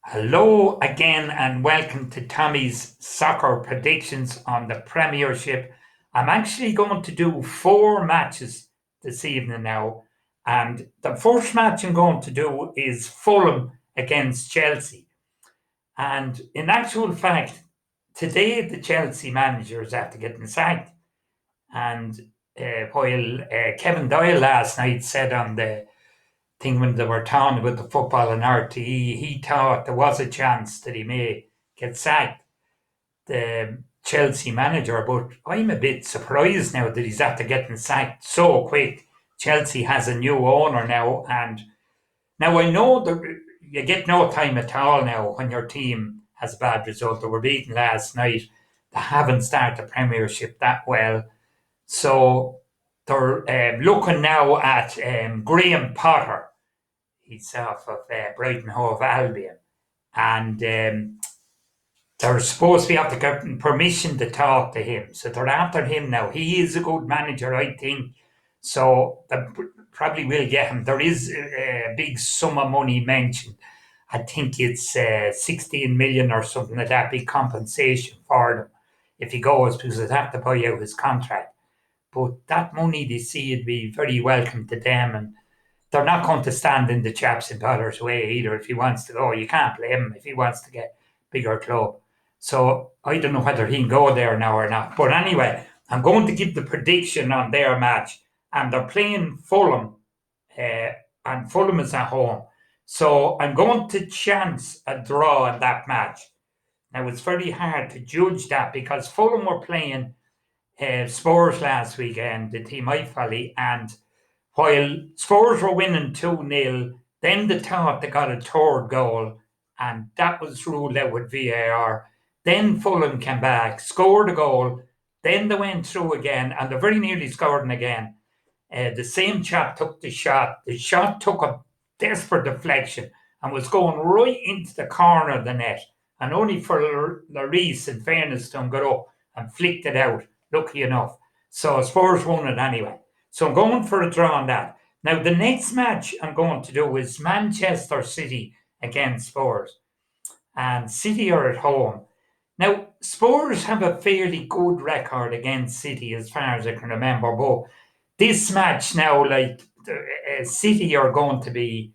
Hello again and welcome to Tommy's Soccer Predictions on the Premiership. I'm actually going to do four matches this evening now. And the first match I'm going to do is Fulham against Chelsea. And in actual fact, today the Chelsea manager is after getting sacked. And while Kevin Doyle last night said on the thing when they were talking about the football in RTE, he thought there was a chance that he may get sacked, the Chelsea manager. But I'm a bit surprised now that he's after getting sacked so quick. Chelsea has a new owner now, and now I know that you get no time at all now when your team has a bad result. They were beaten last night. They haven't started the Premiership that well. So they're looking now at Graham Potter. He's off of Brighton Hove Albion. And they're supposed to be after getting permission to talk to him. So they're after him now. He is a good manager, I think. So they probably will get him. There is a big sum of money mentioned. I think it's 16 million or something like that, big compensation for them if he goes, because they'd have to buy out his contract. But that money they see would be very welcome to them, and they're not going to stand in the chaps in Potter's way either. If he wants to go, you can't blame him if he wants to get bigger club. So I don't know whether he can go there now or not. But anyway, I'm going to give the prediction on their match, and they're playing Fulham, uh, and Fulham is at home. So I'm going to chance a draw in that match. Now it's very hard to judge that because Fulham were playing Spurs last weekend, the team I follow, and while Spurs were winning 2-0, then they thought they got a third goal, and that was ruled out with VAR. Then Fulham came back, scored a goal, then they went through again, and they very nearly scored again. The same chap took the shot. The shot took a desperate deflection and was going right into the corner of the net. And only for Lloris, in fairness to him, got up and flicked it out, lucky enough. So Spurs won it anyway. So I'm going for a draw on that. Now, the next match I'm going to do is Manchester City against Spurs. And City are at home. Now, Spurs have a fairly good record against City as far as I can remember, but this match now, like City are going to be,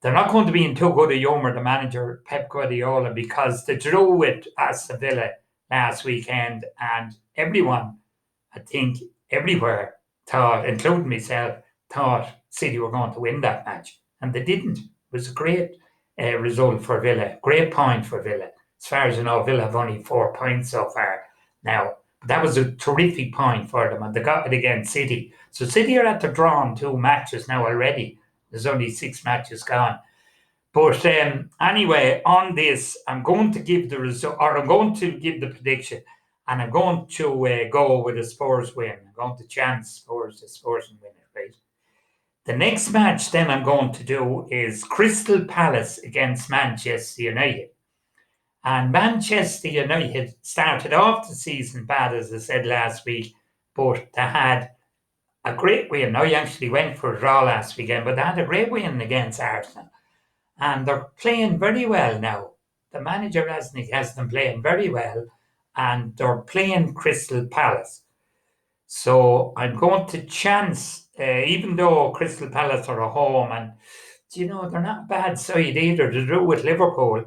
they're not going to be in too good a humour, the manager, Pep Guardiola, because they drew with Aston Villa last weekend, and everyone, I think, everywhere thought, including myself, thought City were going to win that match, and they didn't. It was a great result for Villa, great point for Villa. As far as I know, Villa have only 4 points so far now. But that was a terrific point for them, and they got it against City. So City are at the draw in 2 matches now already. There's only 6 matches gone. But anyway, on this, I'm going to give the result, or I'm going to give the prediction, and I'm going to go with a Spurs win. I'm going to chance Spurs and win it, right? The next match then I'm going to do is Crystal Palace against Manchester United. And Manchester United started off the season bad, as I said last week, but they had a great win. I actually went for a draw last weekend, but they had a great win against Arsenal. And they're playing very well now. The manager has them playing very well, and they're playing Crystal Palace. So I'm going to chance, even though Crystal Palace are at home, and they're not a bad side either. They drew with Liverpool.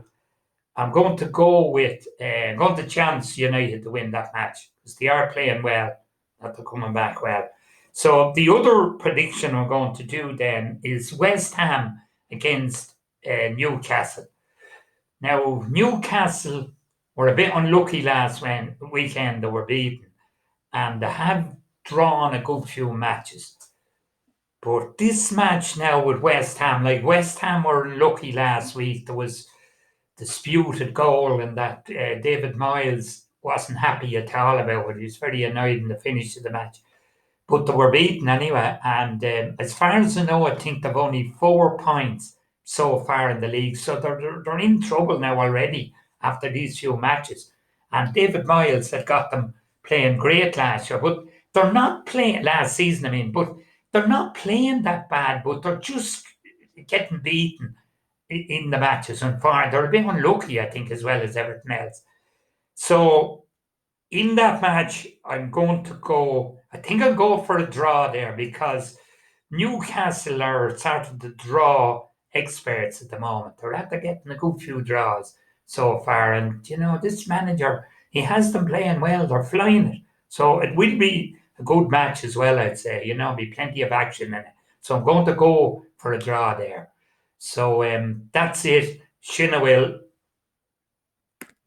I'm going to go with, I'm going to chance United to win that match because they are playing well, that they're coming back well. So the other prediction I'm going to do then is West Ham against Newcastle. Now, Newcastle were a bit unlucky last weekend. They were beaten, and they have drawn a good few matches. But this match now with West Ham, like West Ham were unlucky last week. There was disputed goal, and that David Moyes wasn't happy at all about it. He was very annoyed in the finish of the match. But they were beaten anyway, and as far as I know, I think they've only 4 points so far in the league. So they're in trouble now already after these few matches. And David Moyes had got them playing great last year, but they're not playing last season, but they're not playing that bad, but they're just getting beaten in the matches. And they're a bit unlucky, I think, as well as everything else. So in that match, I'm going to go. I think I'll go for a draw there because Newcastle are sort of the draw experts at the moment. They're after getting a good few draws so far, and this manager, he has them playing well. They're flying it, so it will be a good match as well. I'd say be plenty of action in it. So I'm going to go for a draw there. So that's it. Shinna will.